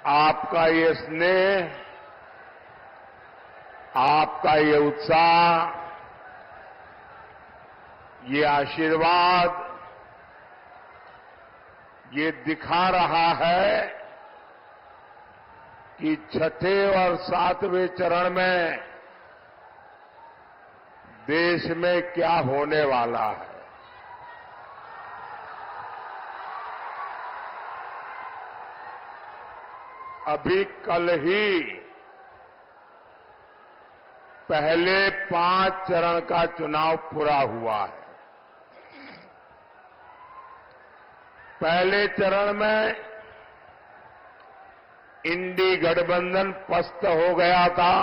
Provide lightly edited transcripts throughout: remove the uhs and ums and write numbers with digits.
आपका ये स्नेह, आपका ये उत्साह, ये आशीर्वाद, ये दिखा रहा है कि छठे और सातवें चरण में देश में क्या होने वाला है। अभी कल ही पहले 5 चरण का चुनाव पूरा हुआ है। पहले चरण में इंडी गठबंधन पस्त हो गया था।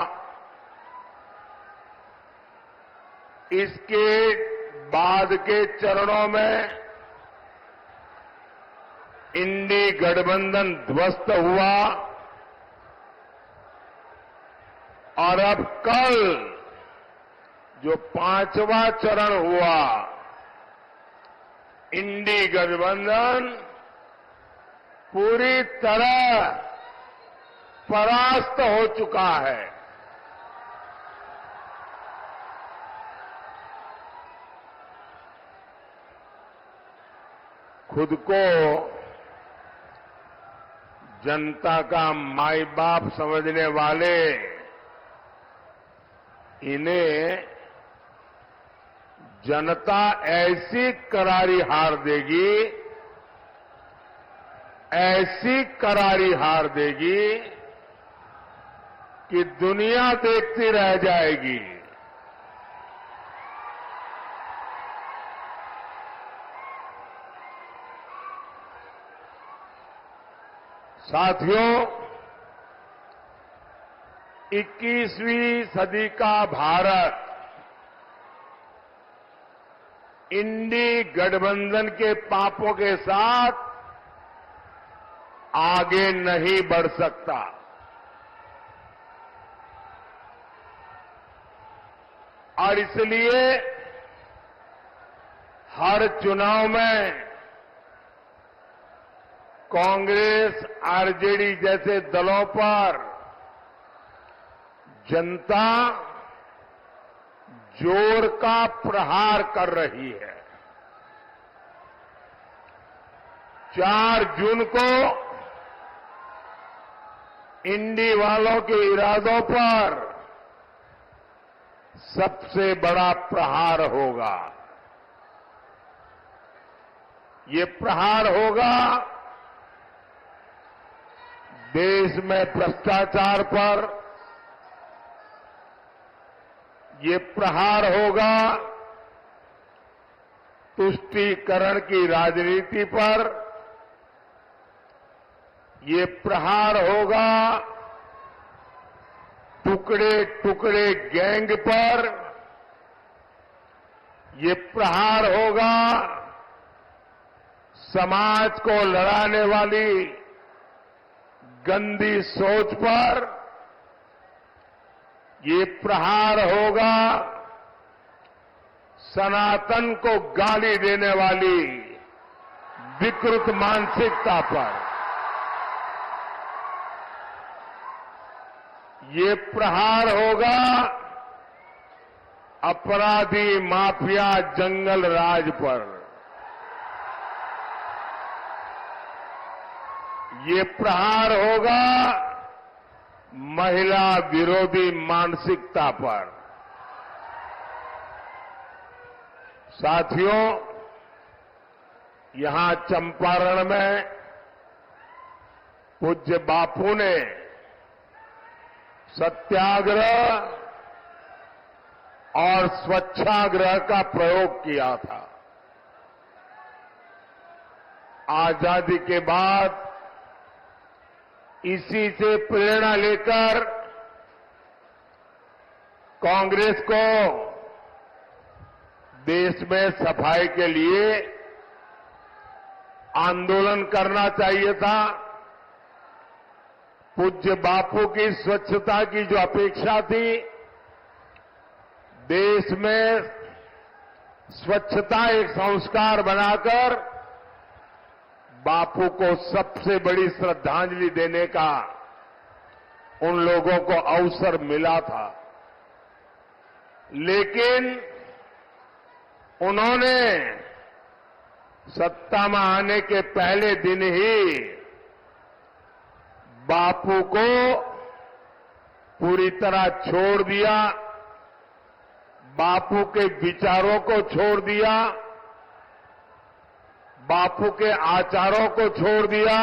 इसके बाद के चरणों में इंडी गठबंधन ध्वस्त हुआ और अब कल जो 5वां चरण हुआ, इंडी गठबंधन पूरी तरह परास्त हो चुका है। खुद को जनता का माई बाप समझने वाले इन्हें जनता ऐसी करारी हार देगी, ऐसी करारी हार देगी कि दुनिया देखती रह जाएगी। साथियों, 21वीं सदी का भारत इंडी गठबंधन के पापों के साथ आगे नहीं बढ़ सकता। और इसलिए हर चुनाव में कांग्रेस, आरजेडी जैसे दलों पर जनता जोर का प्रहार कर रही है। 4 जून को इंडी वालों के इरादों पर सबसे बड़ा प्रहार होगा। ये प्रहार होगा देश में भ्रष्टाचार पर, ये प्रहार होगा तुष्टीकरण की राजनीति पर, ये प्रहार होगा टुकड़े टुकड़े गैंग पर, ये प्रहार होगा समाज को लड़ाने वाली गंदी सोच पर, ये प्रहार होगा सनातन को गाली देने वाली विकृत मानसिकता पर, ये प्रहार होगा अपराधी माफिया जंगल राज पर, ये प्रहार होगा महिला विरोधी मानसिकता पर। साथियों, यहां चंपारण में पूज्य बापू ने सत्याग्रह और स्वच्छाग्रह का प्रयोग किया था। आजादी के बाद इसी से प्रेरणा लेकर कांग्रेस को देश में सफाई के लिए आंदोलन करना चाहिए था। पूज्य बापू की स्वच्छता की जो अपेक्षा थी, देश में स्वच्छता एक संस्कार बनाकर बापू को सबसे बड़ी श्रद्धांजलि देने का उन लोगों को अवसर मिला था, लेकिन उन्होंने सत्ता में आने के पहले दिन ही बापू को पूरी तरह छोड़ दिया, बापू के विचारों को छोड़ दिया, बापू के आचारों को छोड़ दिया,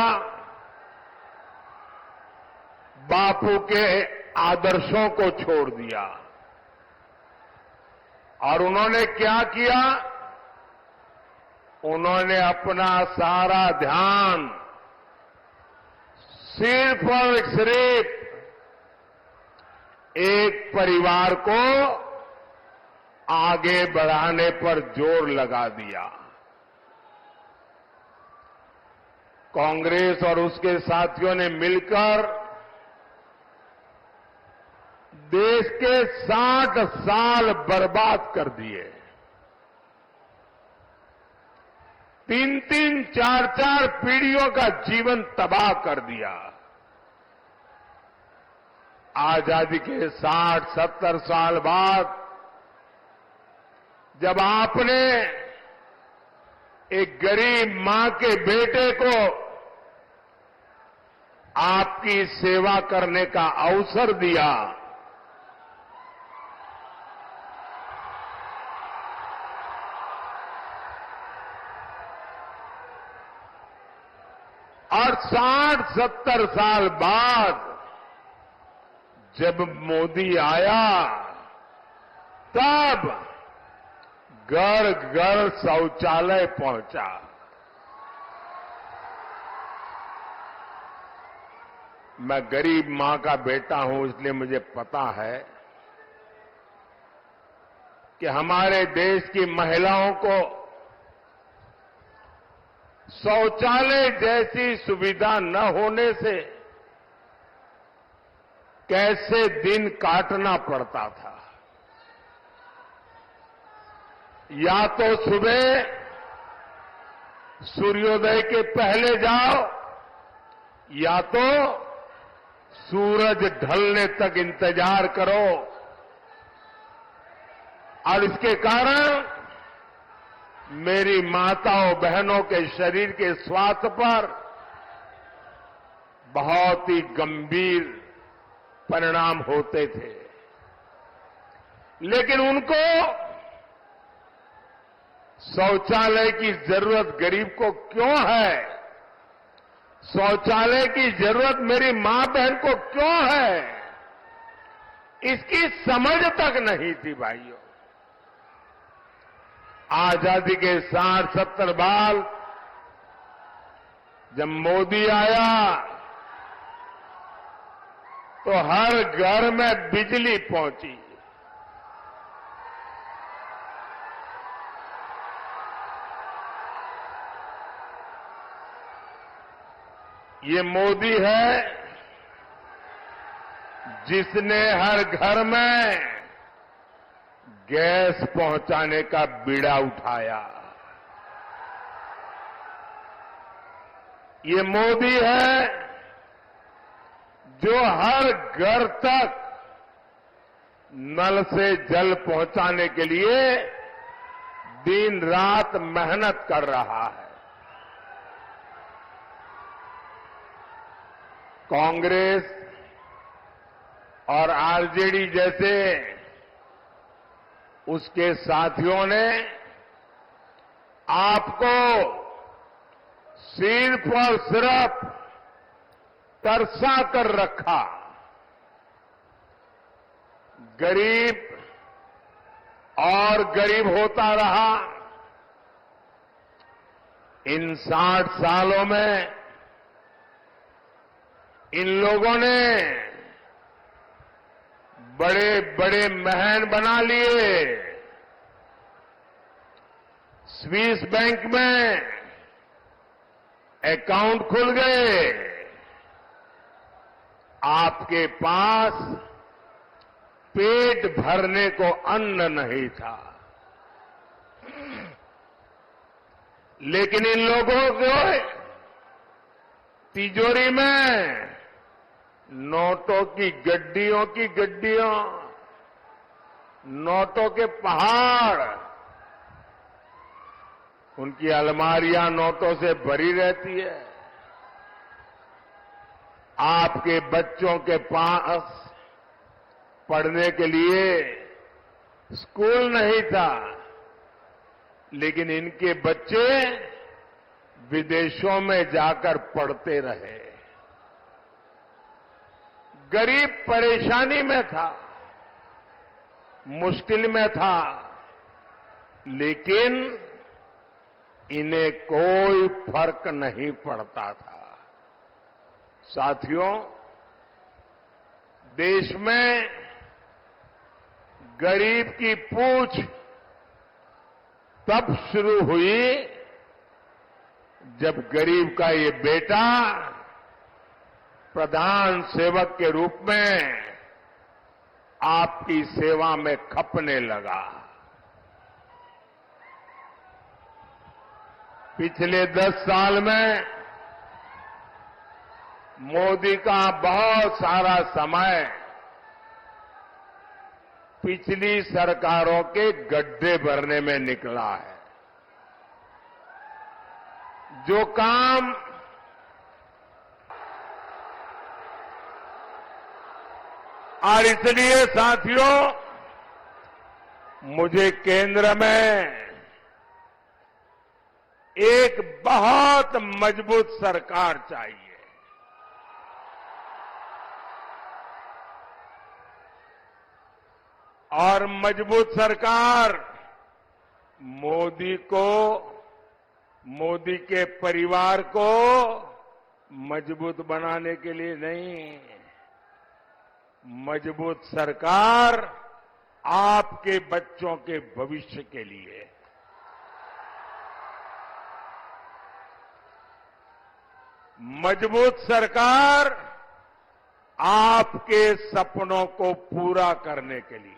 बापू के आदर्शों को छोड़ दिया। और उन्होंने क्या किया? उन्होंने अपना सारा ध्यान सिर्फ और सिर्फ एक परिवार को आगे बढ़ाने पर जोर लगा दिया। कांग्रेस और उसके साथियों ने मिलकर देश के 60 साल बर्बाद कर दिए। 3-3, 4-4 पीढ़ियों का जीवन तबाह कर दिया। आजादी के 60-70 साल बाद जब आपने एक गरीब मां के बेटे को आपकी सेवा करने का अवसर दिया, और 60-70 साल बाद जब मोदी आया, तब घर घर शौचालय पहुंचा। मैं गरीब मां का बेटा हूं, इसलिए मुझे पता है कि हमारे देश की महिलाओं को शौचालय जैसी सुविधा न होने से कैसे दिन काटना पड़ता था। या तो सुबह सूर्योदय के पहले जाओ, या तो सूरज ढलने तक इंतजार करो, और इसके कारण मेरी माताओं बहनों के शरीर के स्वास्थ्य पर बहुत ही गंभीर परिणाम होते थे। लेकिन उनको शौचालय की जरूरत गरीब को क्यों है, शौचालय की जरूरत मेरी मां बहन को क्यों है, इसकी समझ तक नहीं थी भाइयों। आजादी के 60-70 बाद जब मोदी आया तो हर घर में बिजली पहुंची। ये मोदी है जिसने हर घर में गैस पहुंचाने का बीड़ा उठाया। ये मोदी है जो हर घर तक नल से जल पहुंचाने के लिए दिन रात मेहनत कर रहा है। कांग्रेस और आरजेडी जैसे उसके साथियों ने आपको सिर्फ और सिर्फ तरसा कर रखा। गरीब और गरीब होता रहा। इन 60 सालों में इन लोगों ने बड़े बड़े महल बना लिए। स्विस बैंक में अकाउंट खुल गए। आपके पास पेट भरने को अन्न नहीं था। लेकिन इन लोगों को तिजोरी में नोटों की गड्डियों, नोटों के पहाड़, उनकी अलमारियां नोटों से भरी रहती है। आपके बच्चों के पास पढ़ने के लिए स्कूल नहीं था, लेकिन इनके बच्चे विदेशों में जाकर पढ़ते रहे। गरीब परेशानी में था, मुश्किल में था, लेकिन इन्हें कोई फर्क नहीं पड़ता था। साथियों, देश में गरीब की पूछ तब शुरू हुई जब गरीब का ये बेटा प्रधान सेवक के रूप में आपकी सेवा में खपने लगा। पिछले 10 साल में मोदी का बहुत सारा समय पिछली सरकारों के गड्ढे भरने में निकला है। जो काम और इसलिए साथियों, मुझे केंद्र में एक बहुत मजबूत सरकार चाहिए। और मजबूत सरकार मोदी को, मोदी के परिवार को मजबूत बनाने के लिए नहीं, मजबूत सरकार आपके बच्चों के भविष्य के लिए। मजबूत सरकार आपके सपनों को पूरा करने के लिए।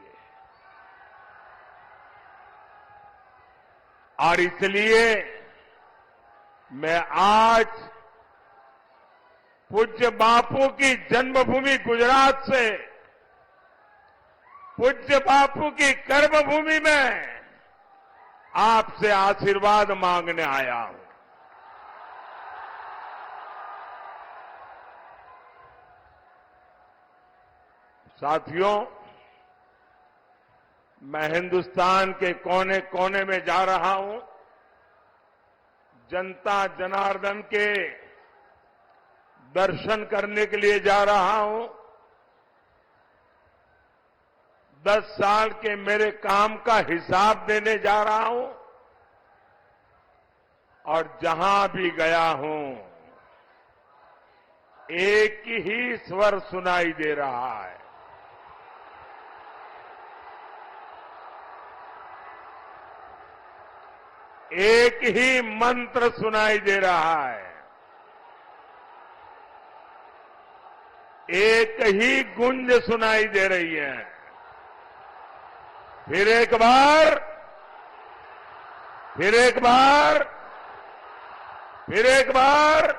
और इसलिए मैं आज पूज्य बापू की जन्मभूमि गुजरात से, पूज्य बापू की कर्मभूमि में आपसे आशीर्वाद मांगने आया हूं। साथियों, मैं हिंदुस्तान के कोने कोने में जा रहा हूं। जनता जनार्दन के दर्शन करने के लिए जा रहा हूं। 10 साल के मेरे काम का हिसाब देने जा रहा हूं। और जहां भी गया हूं, एक ही स्वर सुनाई दे रहा है। एक ही मंत्र सुनाई दे रहा है, एक ही गूंज सुनाई दे रही है। फिर एक बार, फिर एक बार, फिर एक बार,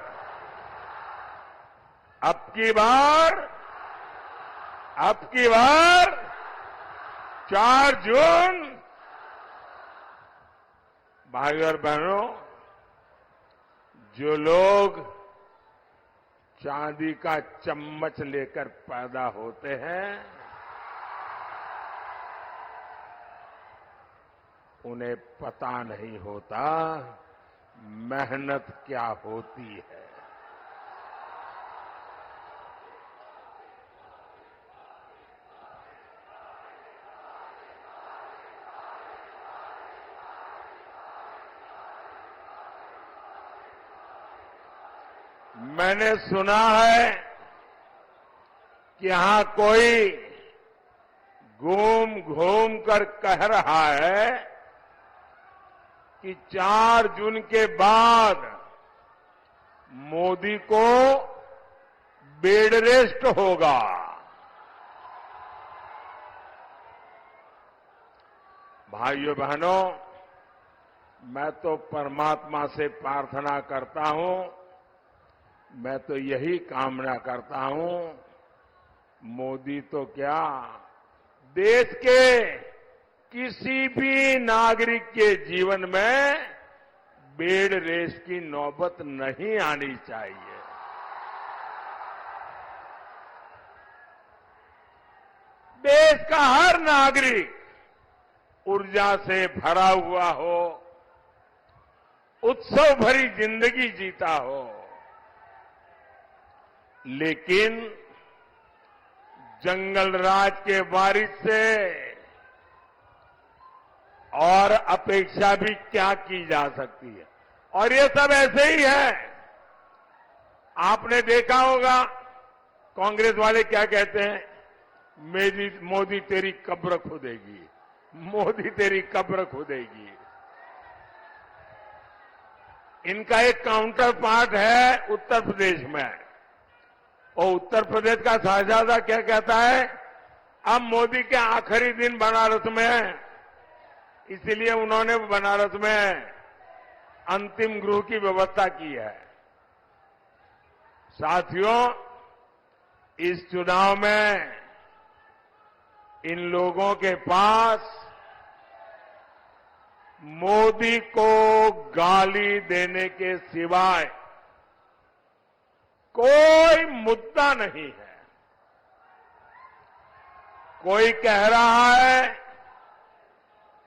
अब की बार, अब की बार 4 जून। भाइयों और बहनों, जो लोग चांदी का चम्मच लेकर पैदा होते हैं, उन्हें पता नहीं होता मेहनत क्या होती है। मैंने सुना है कि यहां कोई घूम घूम कर कह रहा है कि 4 जून के बाद मोदी को बेड रेस्ट होगा। भाइयों बहनों, मैं तो परमात्मा से प्रार्थना करता हूं मैं तो यही कामना करता हूं, मोदी तो क्या, देश के किसी भी नागरिक के जीवन में बेड़ रेस की नौबत नहीं आनी चाहिए। देश का हर नागरिक ऊर्जा से भरा हुआ हो, उत्सव भरी जिंदगी जीता हो, लेकिन जंगल राज के वारिस से और अपेक्षा भी क्या की जा सकती है। और ये सब ऐसे ही है। आपने देखा होगा कांग्रेस वाले क्या कहते हैं, मोदी तेरी कब्र खुदेगी, मोदी तेरी कब्र खुदेगी। इनका एक काउंटर पार्ट है उत्तर प्रदेश में, और उत्तर प्रदेश का शहजादा क्या कहता है, अब मोदी के आखिरी दिन बनारस में है, इसलिए उन्होंने बनारस में अंतिम गृह की व्यवस्था की है। साथियों, इस चुनाव में इन लोगों के पास मोदी को गाली देने के सिवाय कोई मुद्दा नहीं है। कोई कह रहा है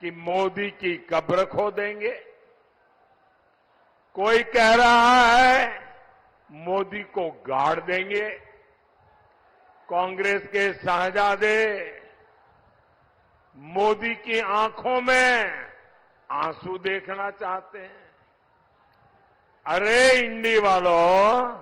कि मोदी की कब्र खो देंगे, कोई कह रहा है मोदी को गाड़ देंगे। कांग्रेस के शहजादे मोदी की आंखों में आंसू देखना चाहते हैं। अरे इंडी वालों,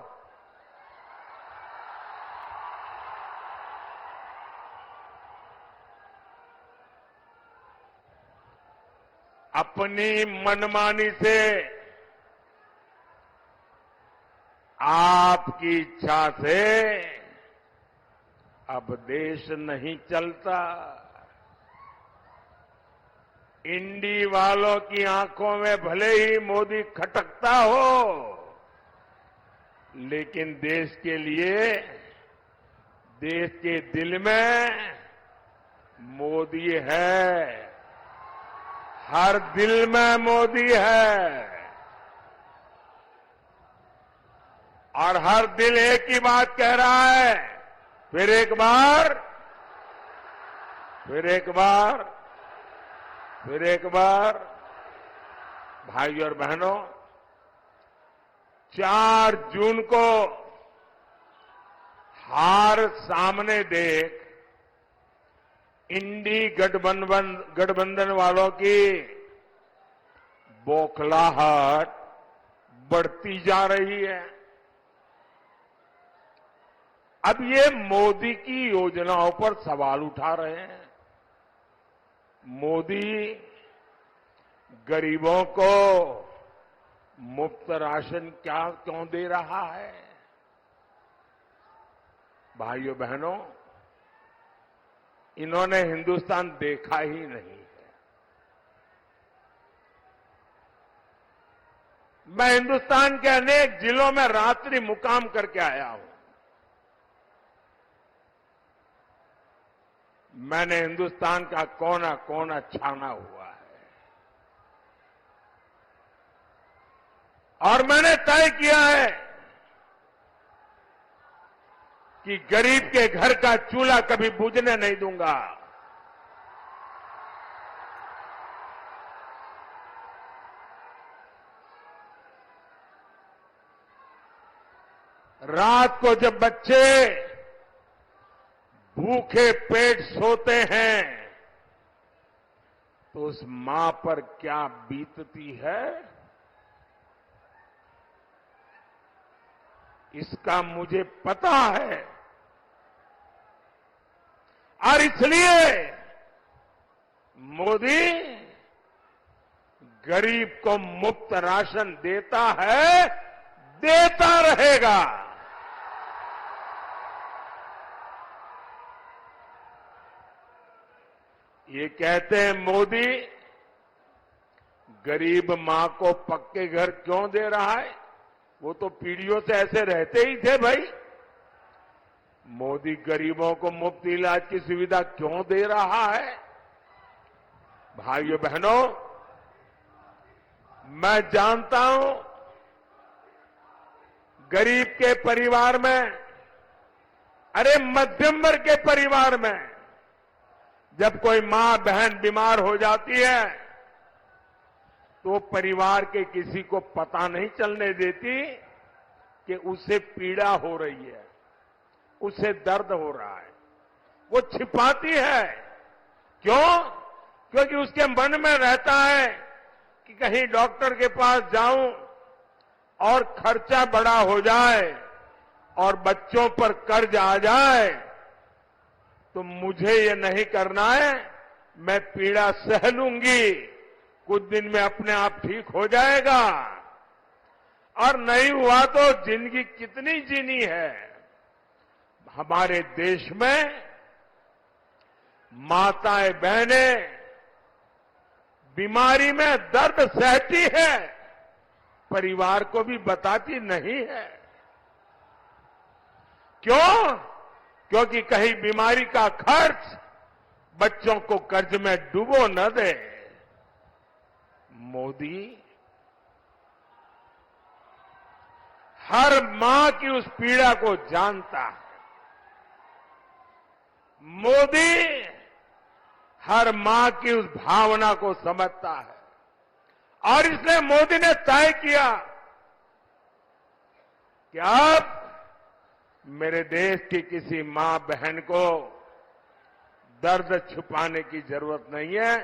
अपनी मनमानी से, आपकी इच्छा से अब देश नहीं चलता। इंडी वालों की आंखों में भले ही मोदी खटकता हो, लेकिन देश के लिए, देश के दिल में मोदी है। हर दिल में मोदी है, और हर दिल एक ही बात कह रहा है, फिर एक बार, फिर एक बार, फिर एक बार। भाइयों और बहनों, 4 जून को हार सामने देख इंडी गठबंधन वालों की बौखलाहट बढ़ती जा रही है। अब ये मोदी की योजनाओं पर सवाल उठा रहे हैं। मोदी गरीबों को मुफ्त राशन क्यों दे रहा है? भाइयों बहनों, इन्होंने हिंदुस्तान देखा ही नहीं है। मैं हिंदुस्तान के अनेक जिलों में रात्रि मुकाम करके आया हूं। मैंने हिंदुस्तान का कोना कोना छाना हुआ है, और मैंने तय किया है कि गरीब के घर का चूल्हा कभी बुझने नहीं दूंगा। रात को जब बच्चे भूखे पेट सोते हैं तो उस मां पर क्या बीतती है, इसका मुझे पता है। और इसलिए मोदी गरीब को मुफ्त राशन देता है, देता रहेगा। ये कहते हैं मोदी गरीब मां को पक्के घर क्यों दे रहा है? वो तो पीढ़ियों से ऐसे रहते ही थे भाई। मोदी गरीबों को मुफ्त इलाज की सुविधा क्यों दे रहा है? भाइयों बहनों, मैं जानता हूं गरीब के परिवार में, अरे मध्यम वर्ग के परिवार में जब कोई मां बहन बीमार हो जाती है तो परिवार के किसी को पता नहीं चलने देती कि उसे पीड़ा हो रही है, उसे दर्द हो रहा है। वो छिपाती है। क्यों? क्योंकि उसके मन में रहता है कि कहीं डॉक्टर के पास जाऊं और खर्चा बड़ा हो जाए और बच्चों पर कर्ज आ जाए तो मुझे ये नहीं करना है, मैं पीड़ा सह लूंगी, कुछ दिन में अपने आप ठीक हो जाएगा। और नहीं हुआ तो जिंदगी कितनी जीनी है। हमारे देश में माताएं बहनें बीमारी में दर्द सहती है, परिवार को भी बताती नहीं है। क्यों? क्योंकि कहीं बीमारी का खर्च बच्चों को कर्ज में डुबो न दे। मोदी हर मां की उस पीड़ा को जानता है। मोदी हर मां की उस भावना को समझता है और इसलिए मोदी ने तय किया कि अब मेरे देश की किसी मां बहन को दर्द छुपाने की जरूरत नहीं है।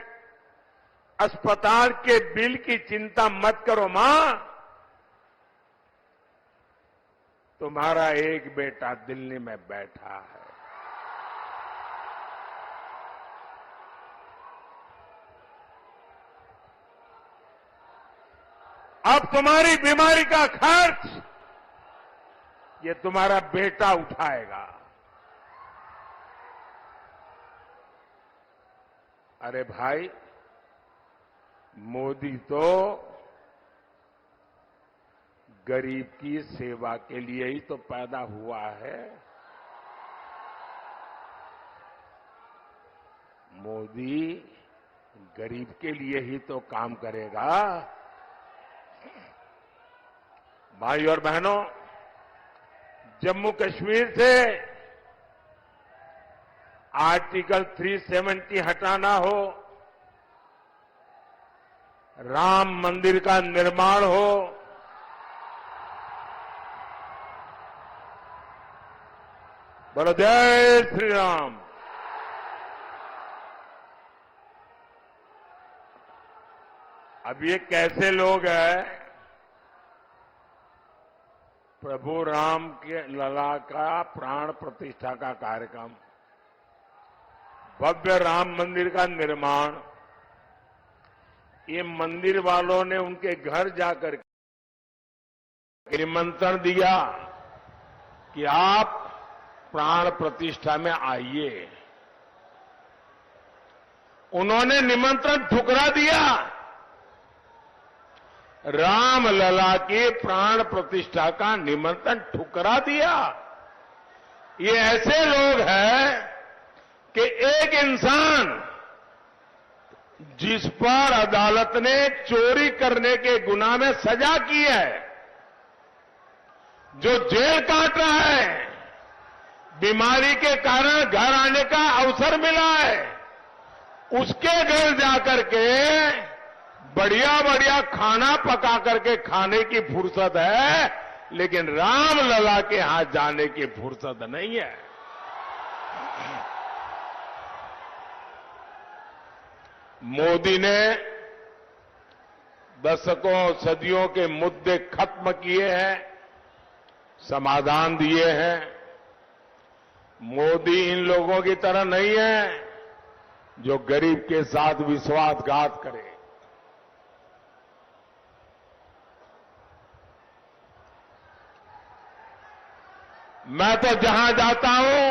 अस्पताल के बिल की चिंता मत करो मां, तुम्हारा एक बेटा दिल्ली में बैठा है। अब तुम्हारी बीमारी का खर्च ये तुम्हारा बेटा उठाएगा। अरे भाई, मोदी तो गरीब की सेवा के लिए ही तो पैदा हुआ है। मोदी गरीब के लिए ही तो काम करेगा। भाई और बहनों, जम्मू कश्मीर से आर्टिकल 370 हटाना हो, राम मंदिर का निर्माण हो, बोलो जय श्री राम। अब ये कैसे लोग हैं? प्रभु राम के लला का प्राण प्रतिष्ठा का कार्यक्रम, भव्य राम मंदिर का निर्माण, ये मंदिर वालों ने उनके घर जाकर निमंत्रण दिया कि आप प्राण प्रतिष्ठा में आइए। उन्होंने निमंत्रण ठुकरा दिया। राम लला के प्राण प्रतिष्ठा का निमंत्रण ठुकरा दिया। ये ऐसे लोग हैं कि एक इंसान जिस पर अदालत ने चोरी करने के गुनाह में सजा की है, जो जेल काट रहा है, बीमारी के कारण घर आने का अवसर मिला है, उसके घर जाकर के बढ़िया बढ़िया खाना पका करके खाने की फुर्सत है, लेकिन राम लला के यहां जाने की फुर्सत नहीं है। मोदी ने दशकों सदियों के मुद्दे खत्म किए हैं, समाधान दिए हैं। मोदी इन लोगों की तरह नहीं है जो गरीब के साथ विश्वासघात करे। मैं तो जहां जाता हूं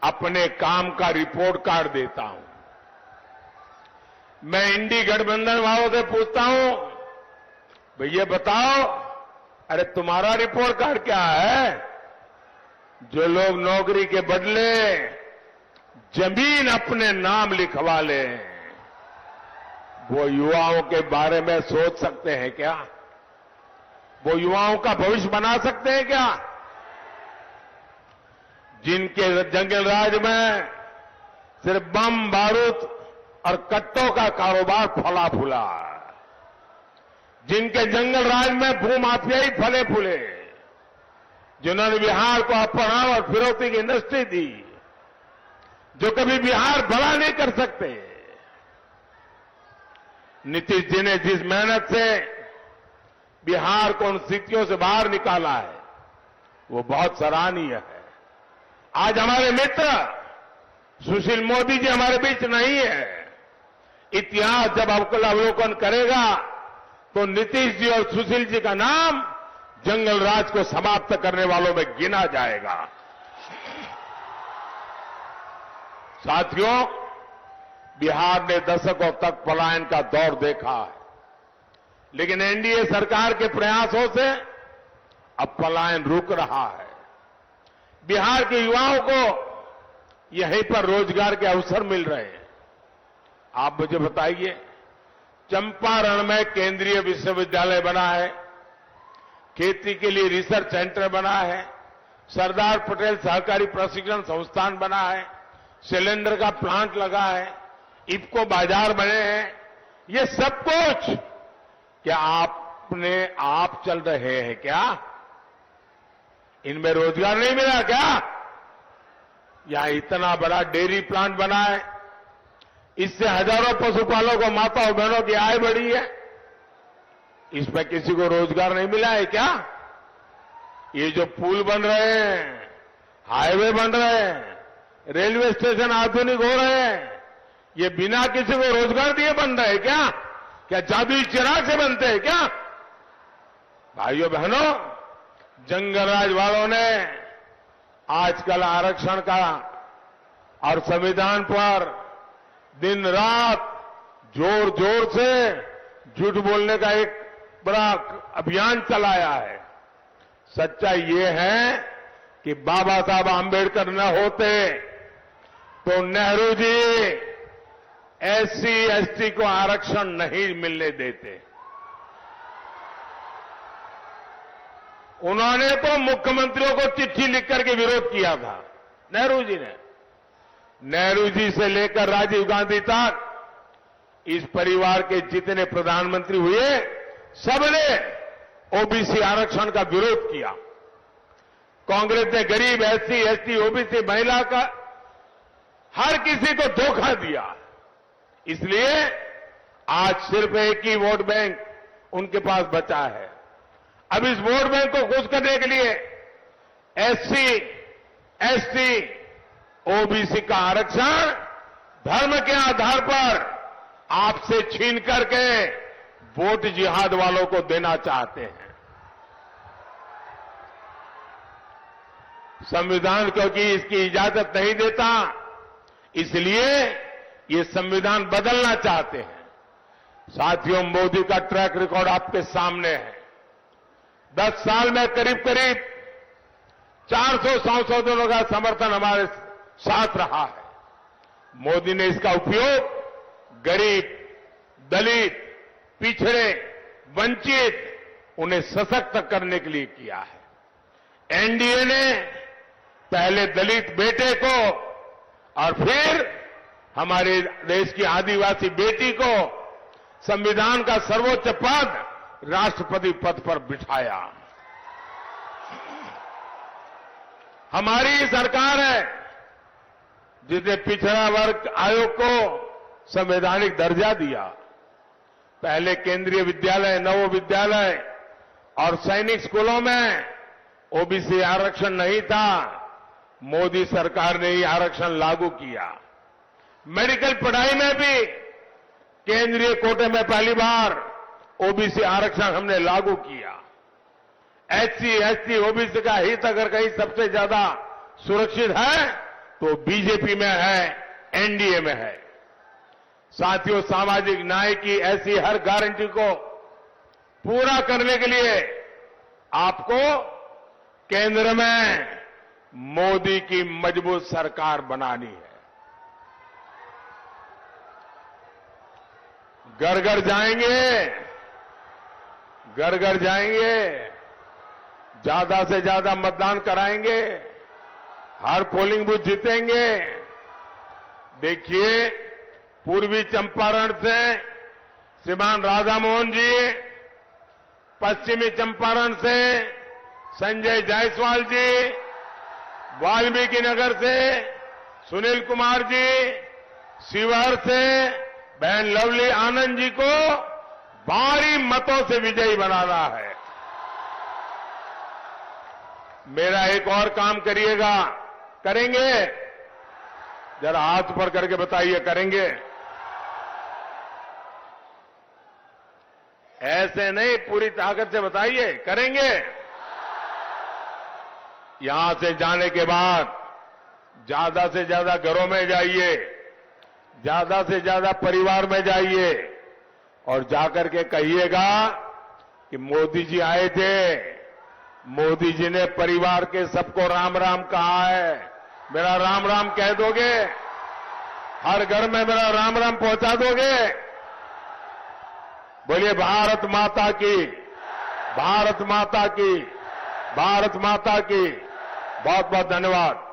अपने काम का रिपोर्ट कार्ड देता हूं। मैं इंडी गठबंधन वालों से पूछता हूं, भैया बताओ अरे तुम्हारा रिपोर्ट कार्ड क्या है? जो लोग नौकरी के बदले जमीन अपने नाम लिखवा ले, वो युवाओं के बारे में सोच सकते हैं क्या? वो युवाओं का भविष्य बना सकते हैं क्या? जिनके जंगल राज में सिर्फ बम बारूद और कट्टों का कारोबार फला फूला, जिनके जंगल राज में भूमाफियाई फले फूले, जिन्होंने बिहार को अपहरण और फिरौती की इंडस्ट्री दी, जो कभी बिहार भला नहीं कर सकते। नीतीश जी ने जिस मेहनत से बिहार को उन स्थितियों से बाहर निकाला है, वो बहुत सराहनीय है। आज हमारे मित्र सुशील मोदी जी हमारे बीच नहीं है। इतिहास जब अवलोकन करेगा तो नीतीश जी और सुशील जी का नाम जंगल राज को समाप्त करने वालों में गिना जाएगा। साथियों, बिहार ने दशकों तक पलायन का दौर देखा है, लेकिन एनडीए सरकार के प्रयासों से अब पलायन रुक रहा है। बिहार के युवाओं को यहीं पर रोजगार के अवसर मिल रहे हैं। आप मुझे बताइए, चंपारण में केंद्रीय विश्वविद्यालय बना है, खेती के लिए रिसर्च सेंटर बना है, सरदार पटेल सहकारी प्रशिक्षण संस्थान बना है, सिलेंडर का प्लांट लगा है, इफ्को बाजार बने हैं। ये सब कुछ क्या आपने आप चल रहे हैं क्या? इनमें रोजगार नहीं मिला क्या? यहां इतना बड़ा डेयरी प्लांट बना है, इससे हजारों पशुपालकों को, माताओं बहनों की आय बढ़ी है। इसमें किसी को रोजगार नहीं मिला है क्या? ये जो पुल बन रहे हैं, हाईवे बन रहे हैं, रेलवे स्टेशन आधुनिक हो रहे हैं, ये बिना किसी को रोजगार दिए बन रहे हैं क्या? क्या जादुई चिराग से बनते हैं क्या? भाइयों बहनों, जंगलराज वालों ने आजकल आरक्षण का और संविधान पर दिन रात जोर जोर से झूठ बोलने का एक बड़ा अभियान चलाया है। सच्चाई ये है कि बाबा साहब आंबेडकर न होते तो नेहरू जी एससी एसटी को आरक्षण नहीं मिलने देते। उन्होंने तो मुख्यमंत्रियों को चिट्ठी लिख करके विरोध किया था, नेहरू जी ने। नेहरू जी से लेकर राजीव गांधी तक इस परिवार के जितने प्रधानमंत्री हुए, सबने ओबीसी आरक्षण का विरोध किया। कांग्रेस ने गरीब, एससी, एसटी, ओबीसी, महिला का हर किसी को धोखा दिया। इसलिए आज सिर्फ एक ही वोट बैंक उनके पास बचा है। अब इस वोट बैंक को खुश करने के लिए एससी, एसटी, ओबीसी का आरक्षण धर्म के आधार पर आपसे छीन करके वोट जिहाद वालों को देना चाहते हैं। संविधान क्योंकि इसकी इजाजत नहीं देता, इसलिए ये संविधान बदलना चाहते हैं। साथियों, मोदी का ट्रैक रिकॉर्ड आपके सामने है। 10 साल में करीब करीब 400 संशोधनों का समर्थन हमारे साथ रहा है। मोदी ने इसका उपयोग गरीब, दलित, पिछड़े, वंचित, उन्हें सशक्त करने के लिए किया है। एनडीए ने पहले दलित बेटे को और फिर हमारे देश की आदिवासी बेटी को संविधान का सर्वोच्च पद, राष्ट्रपति पद पर बिठाया। हमारी सरकार है जिसने पिछड़ा वर्ग आयोग को संवैधानिक दर्जा दिया। पहले केंद्रीय विद्यालय, नवोदय विद्यालय और सैनिक स्कूलों में ओबीसी आरक्षण नहीं था। मोदी सरकार ने ये आरक्षण लागू किया। मेडिकल पढ़ाई में भी केंद्रीय कोटे में पहली बार ओबीसी आरक्षण हमने लागू किया। एससी, एसटी, ओबीसी का हित अगर कहीं सबसे ज्यादा सुरक्षित है तो बीजेपी में है, एनडीए में है। साथियों, सामाजिक न्याय की ऐसी हर गारंटी को पूरा करने के लिए आपको केंद्र में मोदी की मजबूत सरकार बनानी है। घर घर जाएंगे, घर घर जाएंगे, ज्यादा से ज्यादा मतदान कराएंगे, हर पोलिंग बूथ जीतेंगे। देखिए, पूर्वी चंपारण से श्रीमान राधा मोहन जी, पश्चिमी चंपारण से संजय जायसवाल जी, वाल्मीकि नगर से सुनील कुमार जी, शिवहर से बहन लवली आनंद जी को भारी मतों से विजयी बनाना है। मेरा एक और काम करिएगा, करेंगे? जरा हाथ ऊपर करके बताइए, करेंगे? ऐसे नहीं, पूरी ताकत से बताइए, करेंगे? यहां से जाने के बाद ज्यादा से ज्यादा घरों में जाइए, ज्यादा से ज्यादा परिवार में जाइए और जाकर के कहिएगा कि मोदी जी आए थे, मोदी जी ने परिवार के सबको राम राम कहा है। मेरा राम राम कह दोगे? हर घर में मेरा राम राम पहुंचा दोगे? बोलिए भारत माता की, भारत माता की, भारत माता की। बहुत बहुत धन्यवाद।